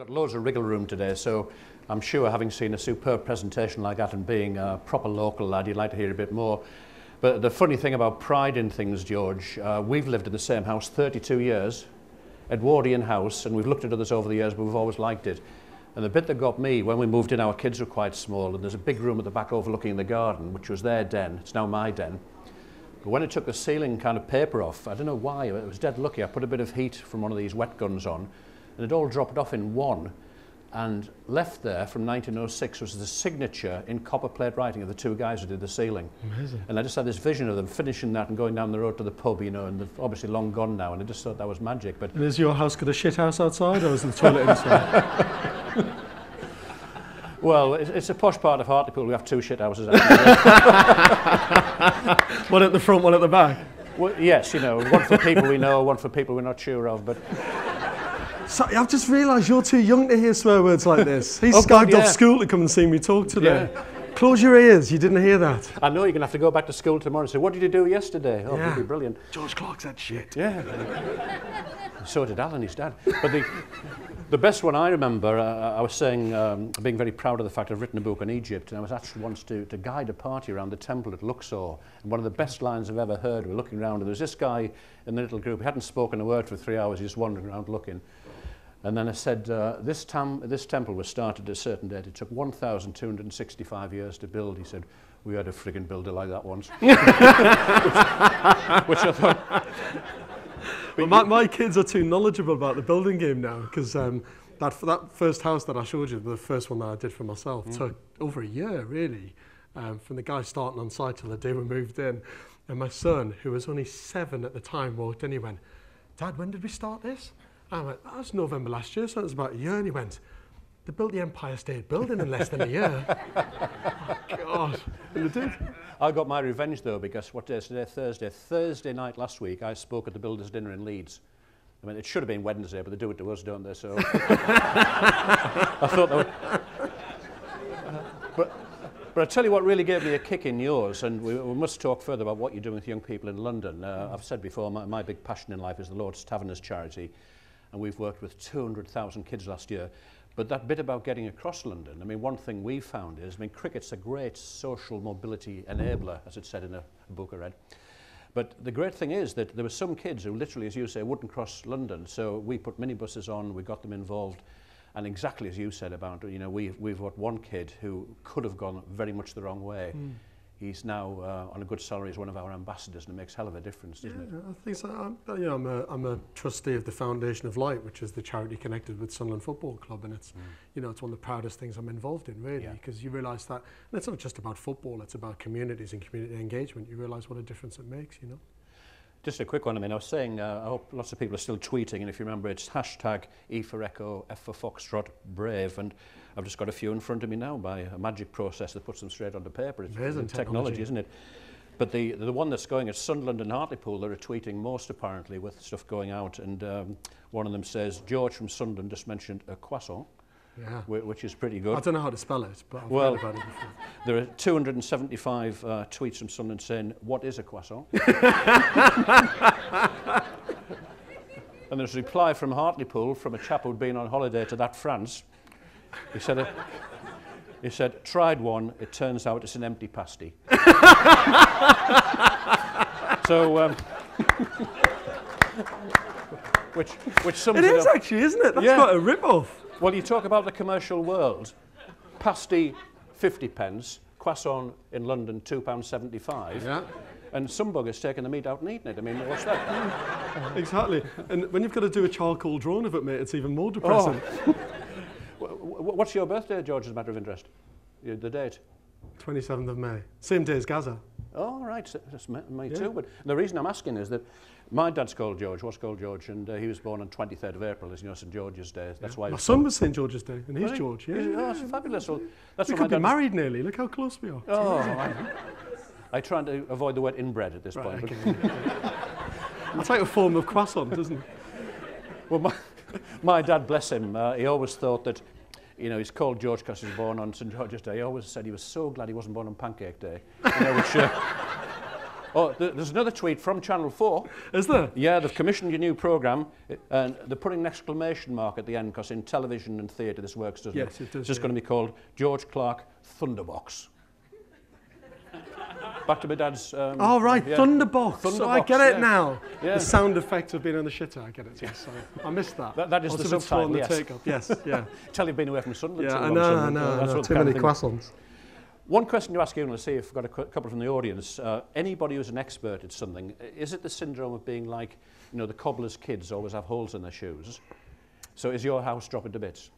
Got loads of wriggle room today, so I'm sure having seen a superb presentation like that and being a proper local lad, you'd like to hear a bit more. But the funny thing about pride in things, George, we've lived in the same house 32 years, Edwardian house, and we've looked at others over the years, but we've always liked it. And the bit that got me, when we moved in, our kids were quite small, and there's a big room at the back overlooking the garden, which was their den. It's now my den. But when it took the ceiling kind of paper off, I don't know why, it was dead lucky. I put a bit of heat from one of these wet guns on, and it all dropped off in one. And left there from 1906 was the signature in copper plate writing of the two guys who did the ceiling. Amazing. And I just had this vision of them finishing that and going down the road to the pub, you know, and they're obviously long gone now, and I just thought that was magic. But and is your house got a shit house outside, or is the toilet inside? well, it's a posh part of Hartlepool. We have two shit houses. One at the front, one at the back. Well, yes, you know, one for people we know, one for people we're not sure of. But Sorry, I've just realised you're too young to hear swear words like this. He's Oh, God, skyped yeah. off school to come and see me talk today. Yeah. Close your ears, you didn't hear that. I know you're going to have to go back to school tomorrow and say, what did you do yesterday? Oh, Yeah. it'll be brilliant. George Clarke said shit. Yeah. So did Alan, his dad. But the best one I remember, I was saying, being very proud of the fact I've written a book on Egypt, and I was actually once to guide a party around the temple at Luxor. And one of the best lines I've ever heard, we were looking around, and there was this guy in the little group, he hadn't spoken a word for 3 hours, he just wandering around looking. And then I said, this temple was started at a certain date. It took 1,265 years to build. He said, we had a friggin' builder like that once. which I thought... Well, my kids are too knowledgeable about the building game now, because that first house that I showed you, the first one that I did for myself, took over a year, really, from the guy starting on site till the day we moved in. And my son, who was only 7 at the time, walked in, he went, Dad, when did we start this? I went, that was November last year, so it was about a year. And he went, they built the Empire State Building in less than a year. Oh, God. And they did. I got my revenge, though, because what day is today? Thursday. Thursday night last week, I spoke at the Builders' Dinner in Leeds. I mean, it should have been Wednesday, but they do it to us, don't they? So I thought that would... But I tell you what really gave me a kick in yours, and we must talk further about what you're doing with young people in London. I've said before, my big passion in life is the Lord's Taverners charity, and we've worked with 200,000 kids last year. But that bit about getting across London, I mean, one thing we found is, I mean, cricket's a great social mobility enabler, as it said in a book I read. But the great thing is that there were some kids who literally, as you say, wouldn't cross London. So we put minibuses on, we got them involved. And exactly as you said about, you know, we've got one kid who could have gone very much the wrong way. He's now on a good salary as one of our ambassadors, and it makes hell of a difference, doesn't it? I think so. I'm a trustee of the Foundation of Light, which is the charity connected with Sunderland Football Club, and it's you know, it's one of the proudest things I'm involved in, really, because you realise that, and it's not just about football, it's about communities and community engagement. You realise what a difference it makes, you know. Just a quick one. I mean, I was saying, I hope lots of people are still tweeting, and if you remember, it's hashtag E for Echo, F for Foxtrot, Brave, and I've just got a few in front of me now by a magic process that puts them straight onto paper. It's amazing technology, isn't it? But the one that's going at Sunderland and Hartlepool, they're tweeting most apparently with stuff going out, and one of them says, George from Sunderland just mentioned a croissant. Yeah. Which is pretty good. I don't know how to spell it, but I've heard about it before. There are 275 tweets from Sunderland saying, what is a croissant? And there's a reply from Hartlepool from a chap who'd been on holiday to that France. He said, tried one, it turns out it's an empty pasty. So, which sums It it is up. actually, isn't it? That's quite a rip-off. Well, you talk about the commercial world. Pasty, 50 pence. Croissant in London, £2.75. Yeah. And some bugger's taking the meat out and eating it. I mean, what's that? Exactly. And when you've got to do a charcoal drawing of it, mate, it's even more depressing. What's your birthday, George, as a matter of interest? The date? 27th of May. Same day as Gaza. Oh, right. That's me too. But the reason I'm asking is that my dad's called George, was called George, and he was born on 23rd of April, as you know, St George's Day. That's why. My son was St George's Day, and he's Really? George. Yeah. Oh, that's fabulous. Well, that's We what my could be dad- married nearly. Look how close we are. Oh, I try to avoid the word inbred at this point. Okay. It's like a form of croissant, isn't it? Well, my dad, bless him, he always thought that, you know, he's called George because he was born on St George's Day. He always said he was so glad he wasn't born on Pancake Day. You know, Oh, there's another tweet from Channel 4. Is there? Yeah, they've commissioned your new programme, and they're putting an exclamation mark at the end, because in television and theatre this works, doesn't it? Yes, it does. It's just going to be called George Clarke Thunderbox. Back to my dad's... Oh, right, yeah. Thunderbox. So I Thunderbox, get it yeah. now. Yeah. The sound effect of being on the shitter, I get it. Yes, sorry. I missed that. That is the subtitle, yes. Yes, yeah. Tell you've been away from Sunderland Yeah, too long. I know. That's Too kind many of thing. croissants. One question to ask you, and let's see if we've got a couple from the audience. Anybody who's an expert at something, is it the syndrome of being like, you know, the cobbler's kids always have holes in their shoes? So is your house dropping to bits?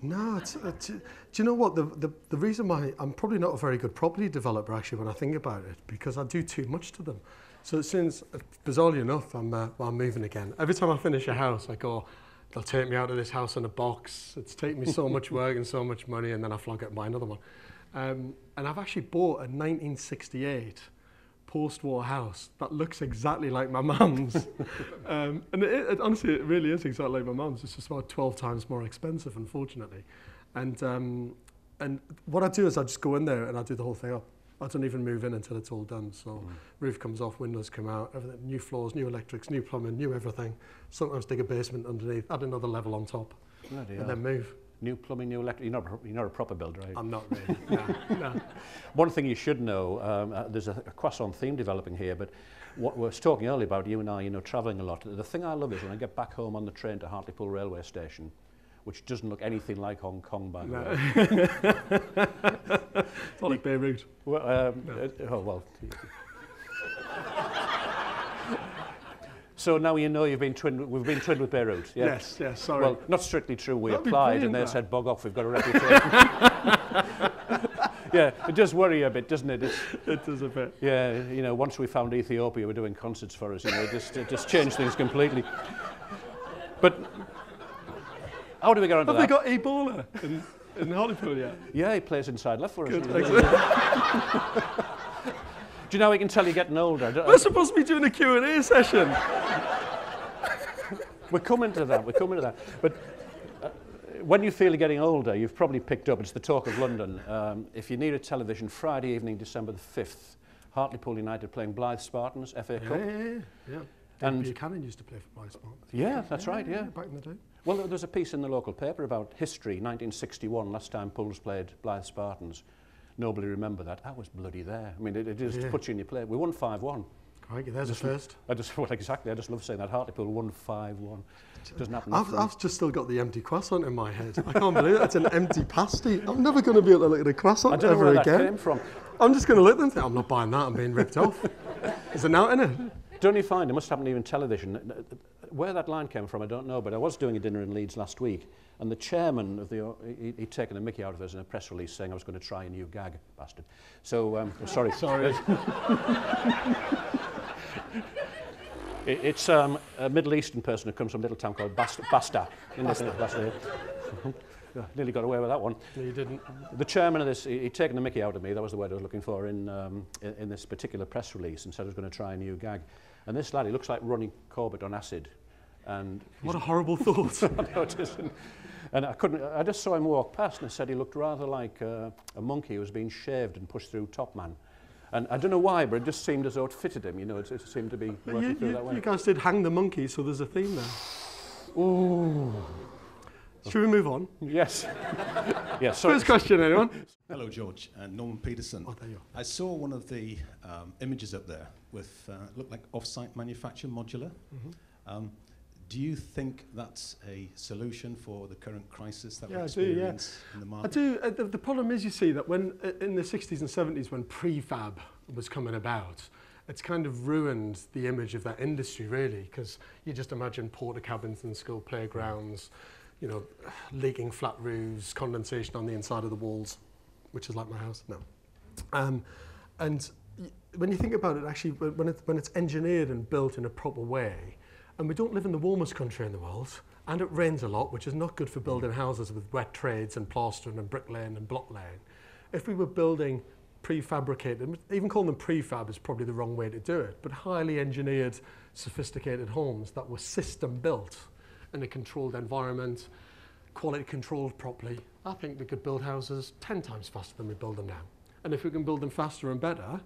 No, do you know what? The reason why I'm probably not a very good property developer, actually, when I think about it, because I do too much to them. So as soon as, bizarrely enough, I'm moving again. Every time I finish a house, I go, they'll take me out of this house in a box. It's taken me so much work and so much money, and then I flog it and buy another one. And I've actually bought a 1968 post-war house that looks exactly like my mum's. And honestly, it really is exactly like my mum's. It's just about 12 times more expensive, unfortunately. And what I do is I just go in there and I do the whole thing up. I don't even move in until it's all done. So roof comes off, windows come out, everything, new floors, new electrics, new plumbing, new everything. Sometimes dig a basement underneath, add another level on top, and then move. New plumbing, new electric. You're not a proper builder, right? I'm not really. No. One thing you should know, there's a croissant theme developing here, but what we were talking earlier about, you and I, you know, travelling a lot. The thing I love is when I get back home on the train to Hartlepool railway station, which doesn't look anything like Hong Kong, by the way. It's not like Beirut. Well, well. So now you know we've been twinned with Beirut. Yeah? Yes, sorry. Well, not strictly true. We That'd be applied and they brilliant, said, bog off, we've got a reputation. Yeah, it does worry you a bit, doesn't it? It does a bit. Yeah, you know, once we found Ethiopia were doing concerts for us, you know, it just changed things completely. But how do we get onto that? Have they got Ebola in Hartlepool yet? Yeah, he plays inside left for us. Good, Do you know how we can tell you're getting older? We're supposed to be doing a Q&A session. We're coming to that. But when you feel you're getting older, you've probably picked up, it's the talk of London. If you need a television, Friday evening, December the 5th, Hartlepool United playing Blythe Spartans, FA Cup. Yeah. And Buchanan used to play for Blythe Spartans. Yeah, that's right, yeah. Back in the day. Well, there's a piece in the local paper about history, 1961, last time Pools played Blythe Spartans. Nobody remember that. I was bloody there. I mean, it just puts you in your place. We won 5-1. Crikey, there's a first. I just love saying that. Hartlepool won 5-1. Doesn't happen. I've just still got the empty croissant in my head. I can't believe it. It's an empty pasty. I'm never going to be able to look at a croissant I don't know ever where again. that came from. I'm just going to look at them and think, I'm not buying that. I'm being ripped off. Is it now in it? Don't you find, it must happen even television, where that line came from I don't know, but I was doing a dinner in Leeds last week and the chairman of the, he'd taken a mickey out of us in a press release saying I was going to try a new gag, bastard. So, sorry. Sorry. It's a Middle Eastern person who comes from a little town called Basta. Nearly got away with that one. No, you didn't. The chairman of this, he'd taken the mickey out of me, that was the word I was looking for in this particular press release, and said I was going to try a new gag. And this lad, he looks like Ronnie Corbett on acid. And what a horrible thought. I know it isn't. And I just saw him walk past and I said he looked rather like a monkey who was being shaved and pushed through Top Man. And I don't know why, but it just seemed as though it fitted him, you know, it seemed to be working through that way. You guys did Hang the Monkey, so there's a theme there. Ooh. Should we move on? Yes. Yes. Sorry. First question, anyone? Hello, George. Norman Peterson. Oh, there you are. I saw one of the images up there with looked like off-site manufacture modular. Mm-hmm. Do you think that's a solution for the current crisis that we I experience in the I market? do. The problem is, you see, that when in the 60s and 70s, when prefab was coming about, it's kind of ruined the image of that industry, really, because you just imagine porta cabins in school playgrounds, you know, leaking flat roofs, condensation on the inside of the walls, which is like my house. No. And when you think about it, actually, when it's engineered and built in a proper way, and we don't live in the warmest country in the world, and it rains a lot, which is not good for building houses with wet trades and plastering and bricklaying and block laying. If we were building prefabricated, even calling them prefab is probably the wrong way to do it, but highly engineered, sophisticated homes that were system built in a controlled environment, quality controlled properly, I think we could build houses 10 times faster than we build them now. And if we can build them faster and better,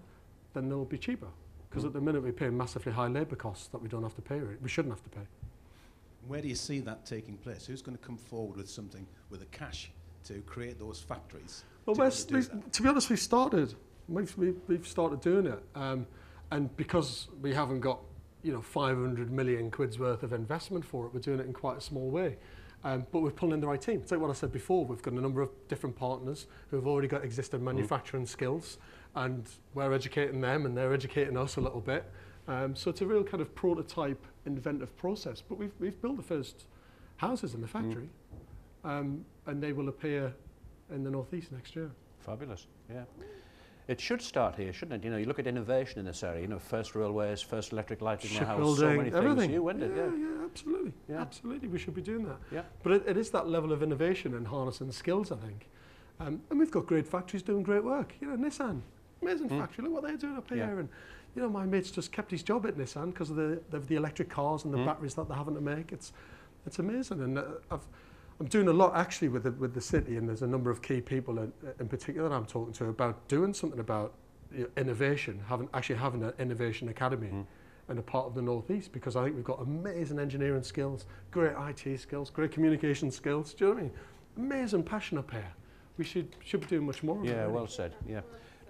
then they'll be cheaper, because at the minute we pay massively high labour costs that we don't have to pay. We shouldn't have to pay. Where do you see that taking place? Who's going to come forward with something, with the cash to create those factories? Well, to be honest, we've started doing it, and because we haven't got 500 million quid's worth of investment for it, we're doing it in quite a small way. But we're pulling in the right team. It's like what I said before, we've got a number of different partners who have already got existing manufacturing skills, and we're educating them and they're educating us a little bit. So it's a real kind of prototype, inventive process. But we've built the first houses in the factory, and they will appear in the northeast next year. Fabulous, yeah. It should start here, shouldn't it? You look at innovation in this area, first railways, first electric lighting in the house, so many everything. things. You went it, yeah, absolutely. Yeah. Absolutely, we should be doing that. Yeah. But it is that level of innovation and harnessing skills, I think. And we've got great factories doing great work. Nissan, amazing factory, look what they're doing up here. And my mate's just kept his job at Nissan because of the electric cars and the batteries that they're having to make. It's amazing. And I'm doing a lot actually with the city, and there's a number of key people in particular that I'm talking to about doing something about innovation, having an innovation academy in a part of the northeast, because I think we've got amazing engineering skills, great IT skills, great communication skills. Do you know what I mean? Amazing passion up here. We should be doing much more. Yeah, well said. Yeah,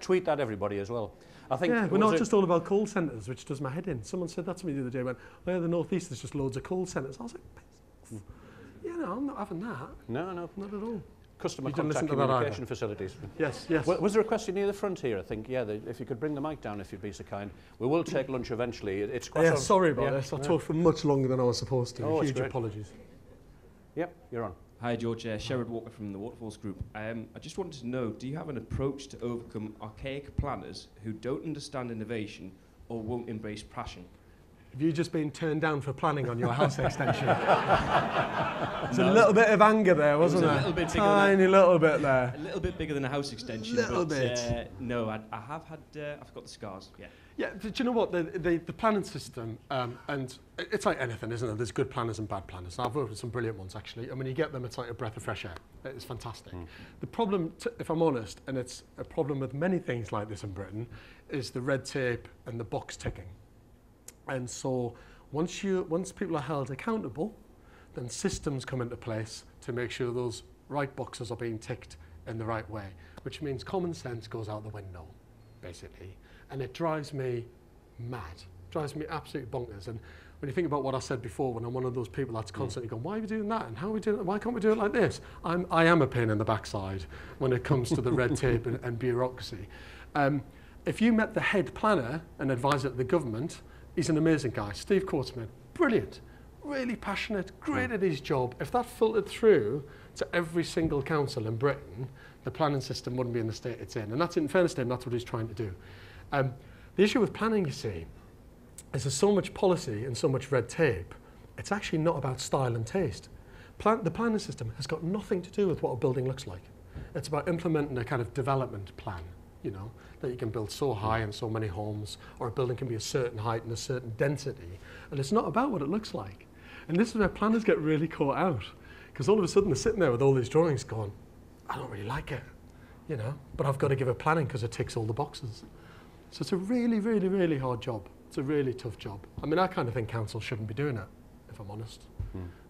tweet that everybody as well. I think we're not just all about call centres, which does my head in. Someone said that to me the other day. Went, oh yeah, the northeast there's just loads of call centres. I was like, I'm not having that. No, not at all. Customer contact communication facilities. Yes. Was there a question near the front here? I think, if you could bring the mic down, if you'd be so kind. We will take lunch eventually. It's quite sorry about this. I talked for much longer than I was supposed to. Huge apologies. Yep, you're on. Hi George, Sherrod Walker from the Waterfalls Group. I just wanted to know, do you have an approach to overcome archaic planners who don't understand innovation or won't embrace passion? Have you just been turned down for planning on your house extension? There's a little bit of anger there, wasn't there? A little bit tiny little bit there. A little bit bigger than a house extension. Little bit. No, I have had. I've got the scars. Yeah. Yeah. Do you know what the planning system? And it's like anything, isn't it? There's good planners and bad planners. I've worked with some brilliant ones actually, and when you get them, it's like a breath of fresh air. It's fantastic. The problem, if I'm honest, and it's a problem with many things like this in Britain, is the red tape and the box ticking. And so once people are held accountable, then systems come into place to make sure those right boxes are being ticked in the right way, which means common sense goes out the window, basically. And it drives me mad, drives me absolutely bonkers. And when you think about what I said before, when I'm one of those people that's constantly going, why are we doing that? And how are we doing it? Why can't we do it like this? I am a pain in the backside when it comes to the red tape and bureaucracy. If you met the head planner and advisor to the government, he's an amazing guy. Steve Courtsman, brilliant, really passionate, great at his job. If that filtered through to every single council in Britain, the planning system wouldn't be in the state it's in. And that's, in fairness to him, that's what he's trying to do. The issue with planning, you see, is there's so much policy and so much red tape, it's actually not about style and taste. The planning system has got nothing to do with what a building looks like. It's about implementing a kind of development plan, that you can build so high and so many homes, or a building can be a certain height and a certain density. And it's not about what it looks like. And this is where planners get really caught out, because all of a sudden they're sitting there with all these drawings going, I don't really like it, but I've got to give it planning because it ticks all the boxes. So it's a really, really, really hard job. It's a really tough job. I mean, I kind of think councils shouldn't be doing it, if I'm honest,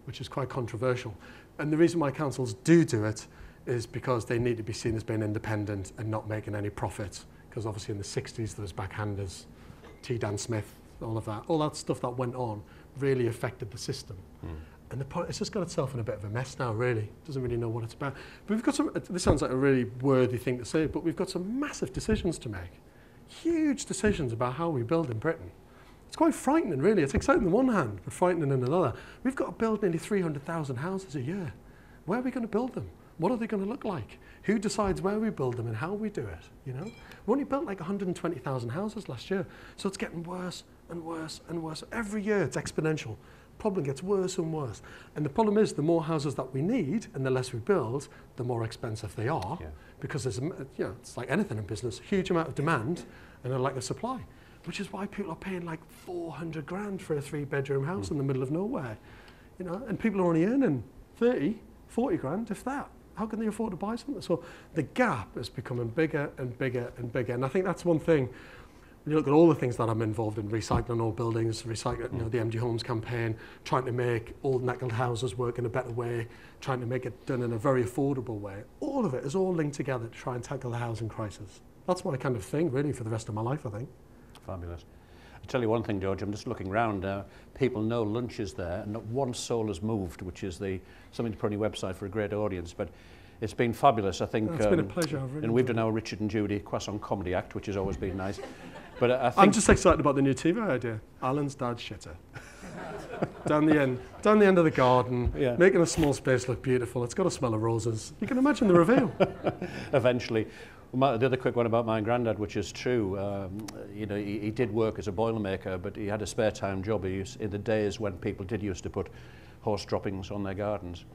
which is quite controversial. And the reason why councils do it is because they need to be seen as being independent and not making any profit. Because obviously in the 60s there was backhanders, T. Dan Smith, all that stuff that went on really affected the system. And it's just got itself in a bit of a mess now, really. It doesn't really know what it's about. But we've got this sounds like a really worthy thing to say, but we've got some massive decisions to make. Huge decisions about how we build in Britain. It's quite frightening, really. It's exciting on one hand, but frightening on another. We've got to build nearly 300,000 houses a year. Where are we going to build them? What are they going to look like? Who decides where we build them and how we do it? We only built like 120,000 houses last year, so it's getting worse and worse and worse. Every year it's exponential. Problem gets worse and worse. And the problem is the more houses that we need and the less we build, the more expensive they are, because there's it's like anything in business, a huge amount of demand and a lack of supply, which is why people are paying like 400 grand for a 3-bedroom house in the middle of nowhere, and people are only earning 30, 40 grand, if that. How can they afford to buy something? So the gap is becoming bigger and bigger and bigger. And I think that's one thing. When you look at all the things that I'm involved in, recycling old buildings, recycling, you know, the MG Homes campaign, trying to make old knackered houses work in a better way, trying to make it done in a very affordable way. All of it is all linked together to try and tackle the housing crisis. That's my kind of thing, really, for the rest of my life, I think. Fabulous. I'll tell you one thing, George, I'm just looking round. People know lunch is there, and not one soul has moved, which is something to put on your website for a great audience. But it's been fabulous, I think. It's been a pleasure. I've really and we've done our Richard and Judy Croissant Comedy Act, which has always been nice. But I think I'm just excited about the new TV idea. Alan's dad shitter. down the end of the garden, Yeah. making a small space look beautiful. It's got a smell of roses. You can imagine the reveal. eventually. The other quick one about my granddad, which is true, you know, he did work as a boilermaker, but he had a spare time job. In the days when people did used to put horse droppings on their gardens,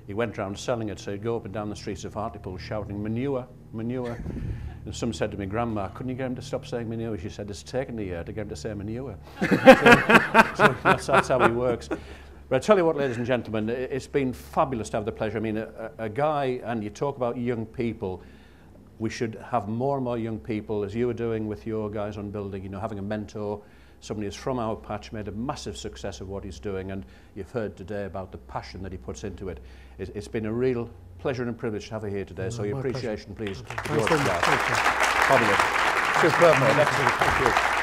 he went around selling it. So he'd go up and down the streets of Hartlepool shouting, "Manure, manure." And some said to me, "Grandma, couldn't you get him to stop saying manure?" She said, "It's taken a year to get him to say manure." so that's how he works. But I tell you what, ladies and gentlemen, it's been fabulous to have the pleasure. I mean, a guy, and you talk about young people, we should have more and more young people, as you were doing with your guys on building, you know, having a mentor, somebody who's from our patch, made a massive success of what he's doing, and you've heard today about the passion that he puts into it. It's been a real pleasure and privilege to have you here today, so your appreciation, please. Thanks so much. Thank you. Fabulous. Superb, mate. Excellent. Thank you.